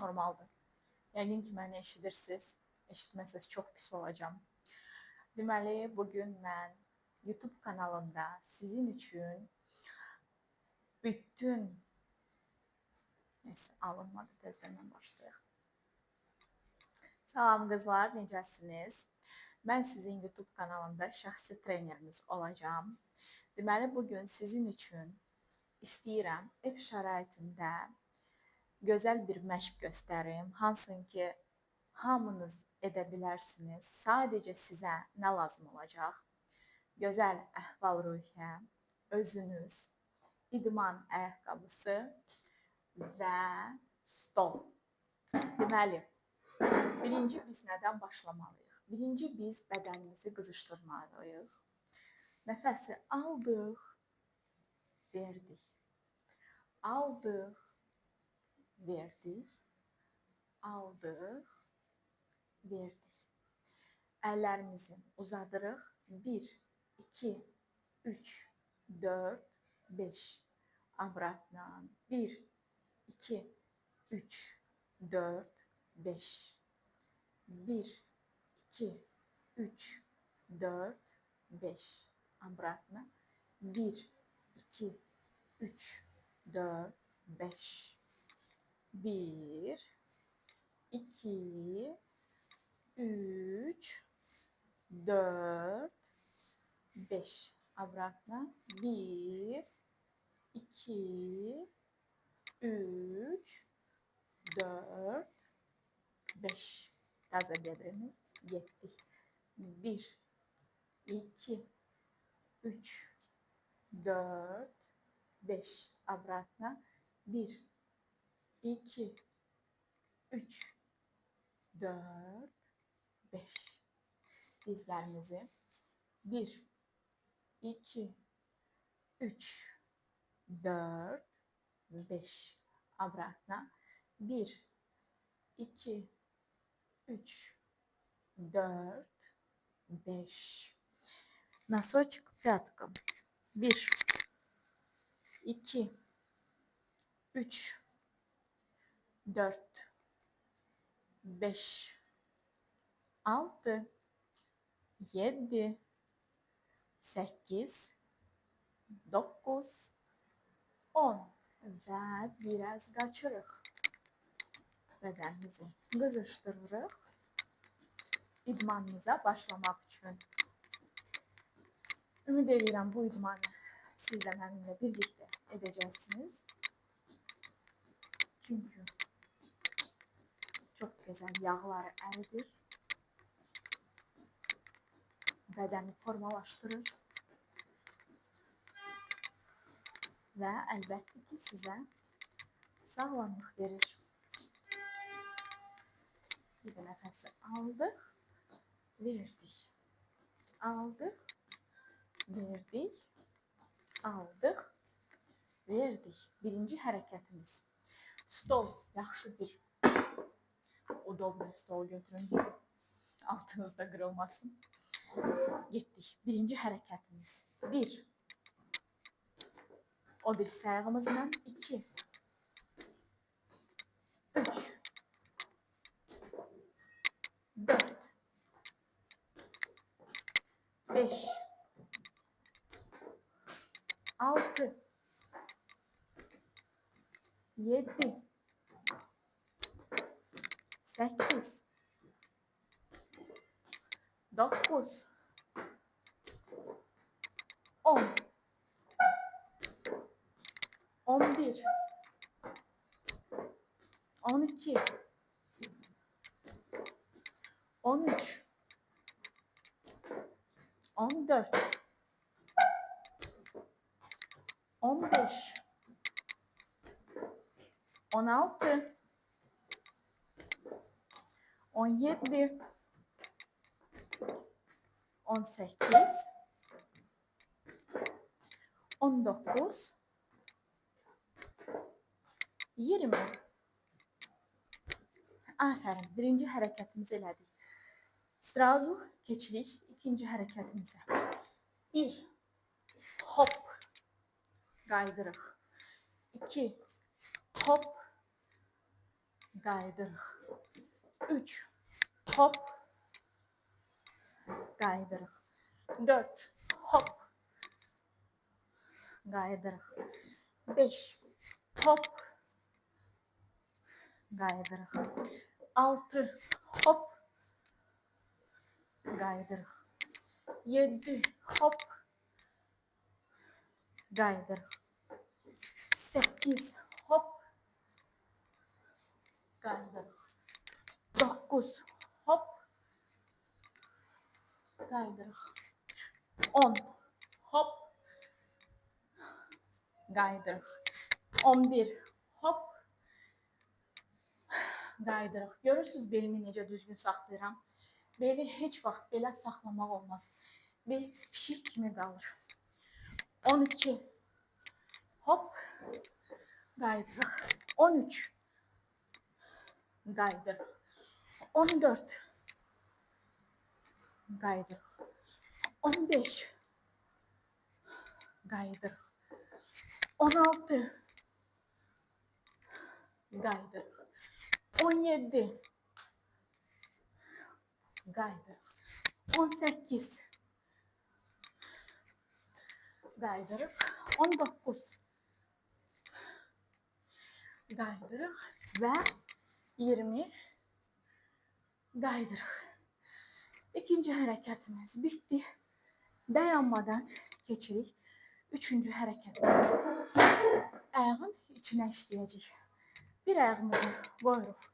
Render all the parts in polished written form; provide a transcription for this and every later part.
Normaldır. Yəqin ki, məni eşidirsiniz. Eşitməsəz çox pis olacam. Deməli, bugün mən YouTube kanalımda sizin üçün bütün alınmadı, təzədən başlayaq. Salam qızlar, necəsiniz? Mən sizin YouTube kanalımda şəxsi treneriniz olacağam. Deməli, bugün sizin üçün istəyirəm ev şəraitində gözəl bir məşq göstərim. Hansın ki, hamınız edə bilərsiniz. Sadəcə sizə nə lazım olacaq? Gözəl əhval-ruhiyyə, özünüz, idman ayaqqabısı və stol. Deməli, birinci biz nədən başlamalıyıq? Birinci biz bədənimizi qızışdırmalıyıq. Nəfəsi aldıq, verdik. Aldıq, verdik. Aldıq, verdik. Əllərimizi uzadırıq. 1, 2, 3, 4, 5. Обратно. 1, 2, 3, 4, 5. 1, 2, 3, 4, 5. Обратно. 1, 2, 3, 4, 5. 1, 2, 3, 4, 5. Обратно. 1, 2, 3, 4, 5. Taza bedreni yettik. 1, 2, 3, 4, 5. Обратно. 1, 2, 3, 4, 5. Dizlərimizi 1, 2, 3, 4, 5. Обратно. 1, 2, 3, 4, 5. Носочек пяткам. 1, 2, 3, 4, 5, 6, 7, 8, 9, 10 və biraz qaçırıq. Bədənimizi qızışdırırıq. İdmanımıza başlamaq üçün. Ümid edirəm bu idmanı siz də mənimlə birlikdə edəcəksiniz. Çünki çox gözəl yağları əridir. Bədəni formalaşdırır. Və əlbəttə ki, sizə sağlamlıq verir. Bir də nəfəsi aldıq, verdik. Aldıq, verdik. Aldıq, verdik. Birinci hərəkətimiz. Stol, yaxşı bir udoblu stol götürün ki, altınızda qırılmasın. Getdik. Birinci hərəkətimiz. 1. O bir sayağımızla 2, 3, 4, 5, 6, 7, 8, 9, 10, 11, 12, 13, 14, 15, 16, 17, 18, 19, 20. Aferin. Birinci hərəkətimizi elədik. Srazu keçirik ikinci hərəkətimizə. 1. Hop. Qaydırıq. 2. Hop. Qaydırıq. 3. Hop. Qaydırıq. 4. Hop. Qaydırıq. 5. Hop. Qaydırıq. 6. Hop. Qaydırıq. 7. Hop. Qaydırıq. 8. Hop. Qaydırıq. 9. Hop. Qaydırıq. 10. Hop. Qaydırıq. 11. Hop. Qaydırıq. Görürsünüz belimi necə düzgün saxlayıram. Beli heç vaxt belə saxlamaq olmaz. Bel pişik kimi qalır. 12. Hop. Qaydırıq. 13. Qaydırıq. 14. Qaydırıq. 15. Qaydırıq. 16. Qaydırıq. 17. Qaydırıq. 18. Qaydırıq. 19. Qaydırıq və 20. Qaydırıq. İkinci hərəkətimiz bitdi. Dayanmadan keçirik. Üçüncü hərəkətimiz. Ayağın içinə işləyəcək. Bir ayağımızı qoyuruq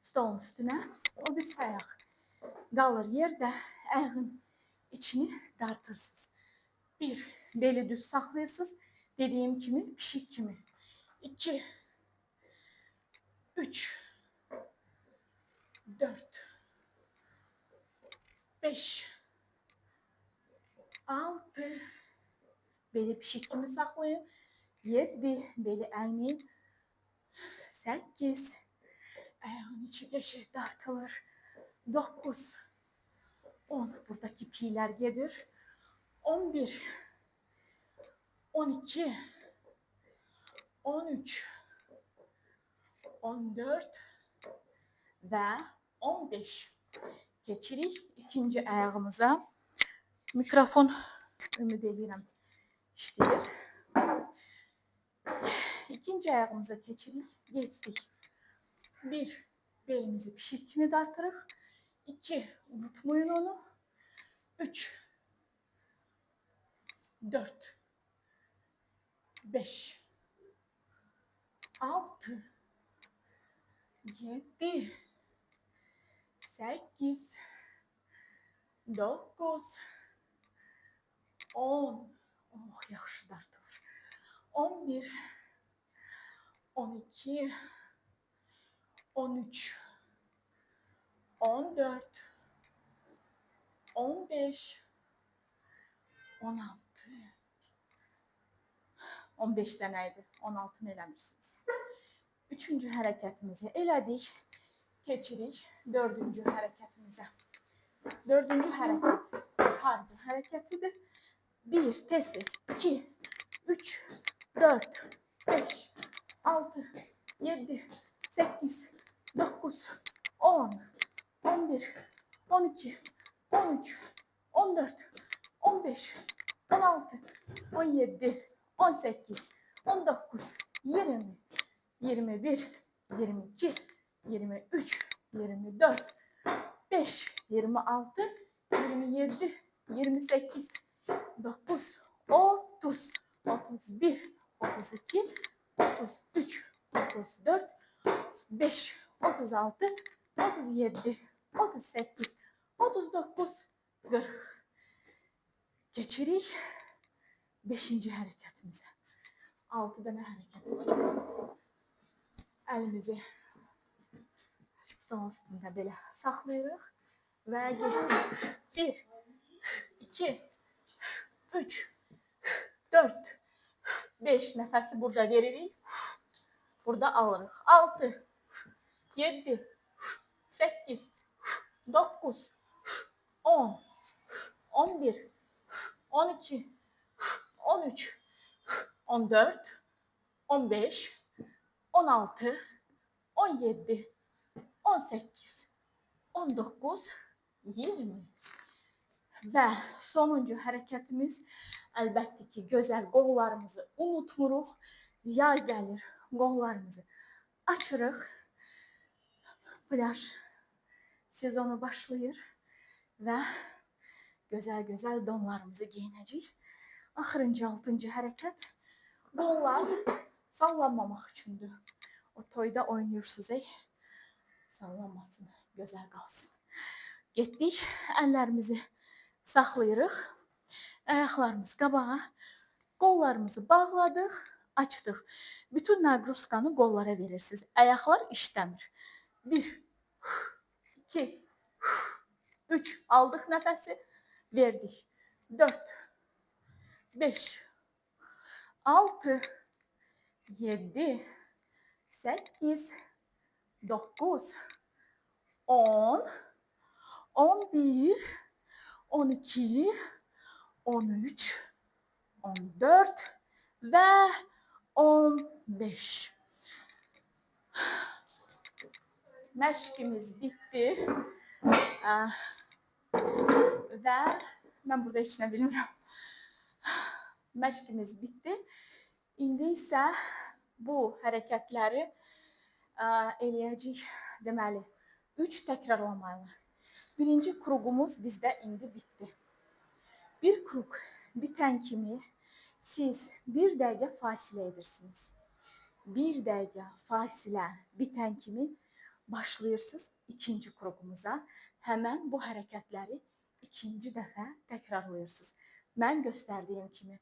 stolun üstünə. O bir ayaq qalır yerdə. Ayağın içini dartırsınız. 1. Beli düz saxlayırsınız. Dediyim kimi, pişik kimi. 2. 3. 4. 5. 6. Beli pişik kimi saxlayın. 7. Beli əynin. 8. Ayağın içi qəşəng dartılır. 9. 10. Buradakı piylər gedir. 11. 12. 13. 14. Və 15. Keçirik ikinci ayağımıza. Mikrofon ümid edirəm işləyir. İkinci ayağımıza keçirik. Getdik. 1. Belimizi pişik kimi dartırıq. 2. Unutmayın onu. 3. 4. 5. 6. 7. 8. 9. 10. Oh, yaxşı dartılır. 11. 12. 13. 14. 15. 16. 15 dənəydi. 16-nı eləmirsiniz. Üçüncü hərəkətimizi elədik. Keçirik dördüncü hərəkətimizə. Dördüncü hərəkət kardio hərəkətidir. 1. Tez-tez. 2. 3. 4. 5. 6. 7. 8. 9. 10. 11. 12. 13. 14. 15. 16. 17. 18. 19. 20. 21. 22. 23. 24. 5. 26. 27. 28. 9. 30. 31. 32. 33. 34. 35. 36. 37. 38. 39. 40. Geçirik 5-ci hərəkətimizə. 6 dənə hərəkət var. Əlimizi stolun üstündə belə saxlayırıq və getdik. 1, 2, 3, 4, 5 nəfəsi burada veririk. Burada alırıq. 6, 7, 8, 9, 10, 11, 12, 13, 14, 15, 16, 17, 18, 19, 20. Və sonuncu hərəkətimiz əlbəttə ki, gözəl qollarımızı unutmuruq. Yay gəlir, qollarımızı açırıq. Plyaj sezonu başlayır və gözəl-gözəl donlarımızı geyinəcəyik. Axırıncı, 6-cı hərəkət qollar sallanmamaq üçündür. O toyda oynayırsınız, sallanmasın, gözəl qalsın. Getdik, əllərimizi saxlayırıq, ayaqlarımız qabağa, qollarımızı bağladıq, açdıq. Bütün naqruzkanı qollara verirsiniz. Ayaqlar işləmir. 1, 2, 3, aldıq nəfəsi, verdik. 4, 5, 6, 7, 8, 9, 10, 11, 12, 13, 14 və 15. Məşqimiz bitdi. Və mən burada heç nə bilmirəm. Məşqimiz bitdi. İndi isə bu hərəkətləri eləyəcəyik, deməli, 3 təkrarlamalı. Birinci kruqumuz bizdə indi bitdi. Bir kruq bitən kimi siz 1 dəqiqə fasilə edirsiniz. 1 dəqiqə fasilə bitən kimi başlayırsınız ikinci kruqumuza. Həmən bu hərəkətləri ikinci dəfə təkrarlayırsınız. Mən göstərdiyim kimi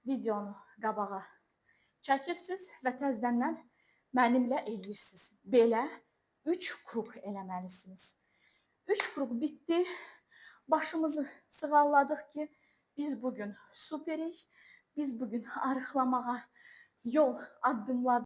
videonu qabağa çəkirsiniz və təzədən mənimlə eləyirsiniz. Belə 3 kruq eləməlisiniz. 3 kruq bitdi. Başımızı sığalladıq ki, biz bugün süperik. Biz bugün arıqlamağa yol addımladıq.